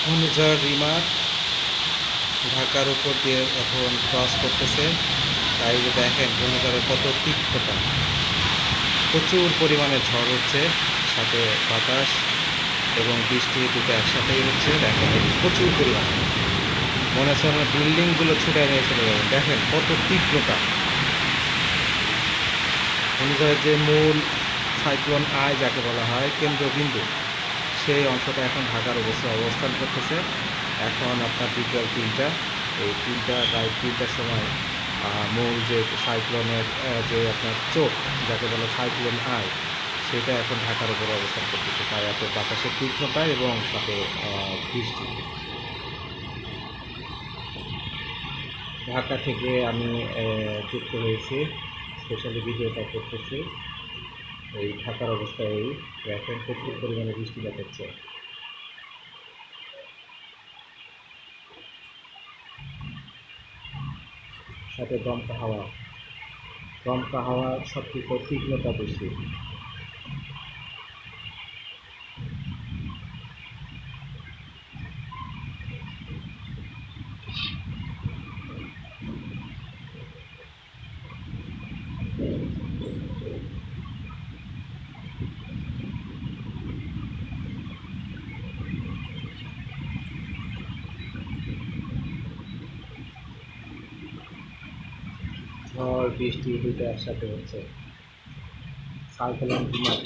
ঘূর্ণিঝড় রিমার ঢাকার উপর দিয়ে এখন ক্রস করতেছে। তাই যে দেখেন ঘূর্ণিঝড়ের কত তীক্ষ্ণতা, প্রচুর পরিমাণে ঝড় হচ্ছে, সাথে বাতাস এবং বৃষ্টি দুটো একসাথেই হচ্ছে। দেখেন প্রচুর পরিমাণে, মনে হচ্ছে আমরা বিল্ডিংগুলো ছুটে নিয়ে চলে যাবে। দেখেন কত তীব্রতা। ঘূর্ণিঝড়ের যে মূল সাইক্লোন আয় যাকে বলা হয় কেন্দ্রবিন্দু, সেই অংশটা এখন ঢাকার অবস্থান করতেছে। এখন আপনার বিকেল 3টা, এই 3টার সময় মূল যে সাইক্লোনের যে আপনার চোখ যাকে বলে সাইক্লোন আয়, সেটা এখন ঢাকার উপরে অবস্থান করতেছে। তাই এত বাতাসের তীক্ষ্ণতা এবং সাথে বৃষ্টি। ঢাকা থেকে আমি যুক্ত হয়েছি, স্পেশালি ভিডিওটা করতেছি। এই ঢাকার অবস্থায় এই দেখেন প্রচুর পরিমাণে বৃষ্টিপাত হচ্ছে, সাথে দমকা হাওয়া সবথেকে তীক্ষ্ণতা বেশি। ঝড় বৃষ্টি দুটো একসাথে হচ্ছে, সাইক্লোন বিমান।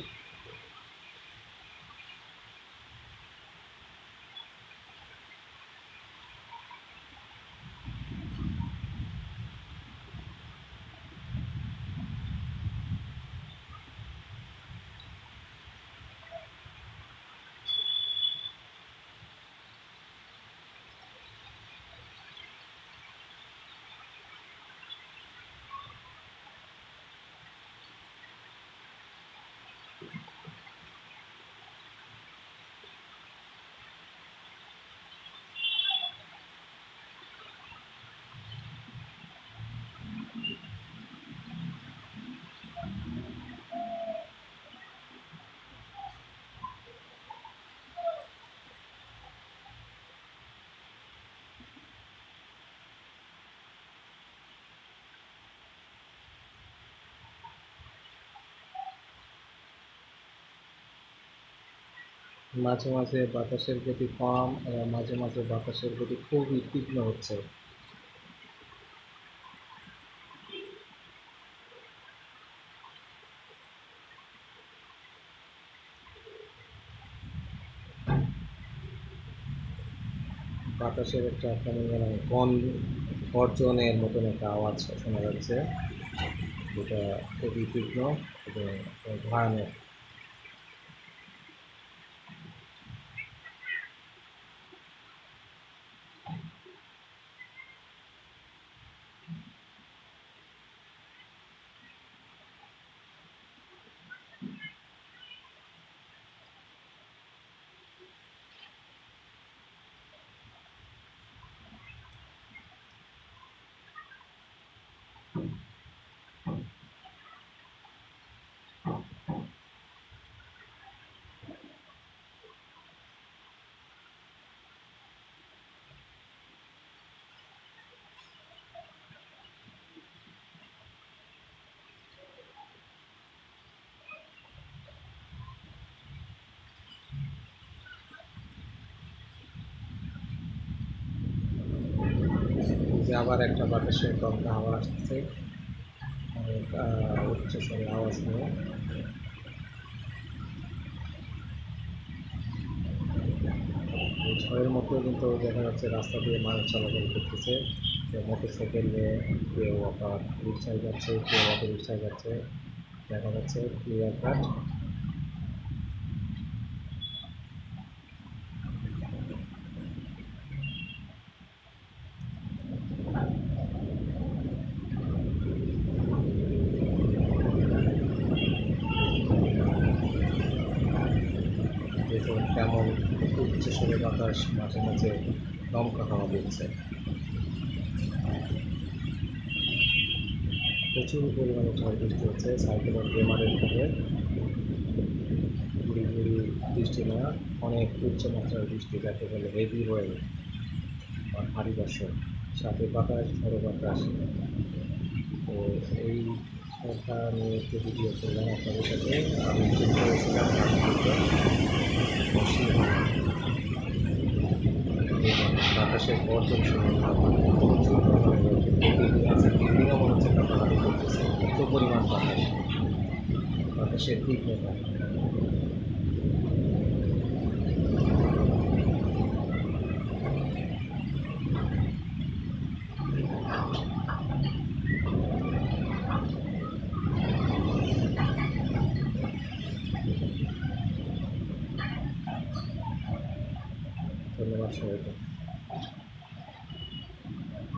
মাঝে মাঝে বাতাসের গতি কম এবং মাঝে মাঝে বাতাসের গতি খুবই তীক্ষ্ণ হচ্ছে। বাতাসের একটা কেমন যেন গর্জনের মতন একটা আওয়াজ শোনা যাচ্ছে, যেটা খুবই তীক্ষ্ণ এবং ভয়ানক। যে আবার একটা বাতাসের দমকা হাওয়া আসছে, অনেক উচ্চ স্বরে আওয়াজ নিয়ে। ঝড়ের মধ্যে কিন্তু দেখা যাচ্ছে রাস্তা দিয়ে মানুষ চলাচল করতেছে, কেউ মোটরসাইকেলে, কেউ আবার রিক্সায় যাচ্ছে, কেউ অটো রিক্সায় যাচ্ছে, দেখা যাচ্ছে ক্লিয়ার কাট। দেখুন কেমন উচ্চ স্বরে বাতাস, মাঝে মাঝে দমকা হাওয়া দিচ্ছে। প্রচুর পরিমাণে ঝড় বৃষ্টি হচ্ছে সাইক্লোন রেমারের ফলে। গুড়ি গুড়ি বৃষ্টি বৃষ্টি না, অনেক উচ্চমাত্রার বৃষ্টি, যাকে বলে হেভি রেইন বা ভারী বর্ষণ, সাথে বাতাস, ঝড়ো বাতাস। তো এই কথা নিয়ে একটু ভিডিও করলাম আপনাদের সাথে। আমি চলে করেছিলাম বাতাসের গর্জন শুনে প্রচুর পরিমাণে গর্জন, বিল্ডিং আছে, বিল্ডিংও মনে হচ্ছে কাটাকাটি করতেছে, এত পরিমাণ বাতাস, বাতাসের তীব্রতা। ধন্যবাদ সবাইকে।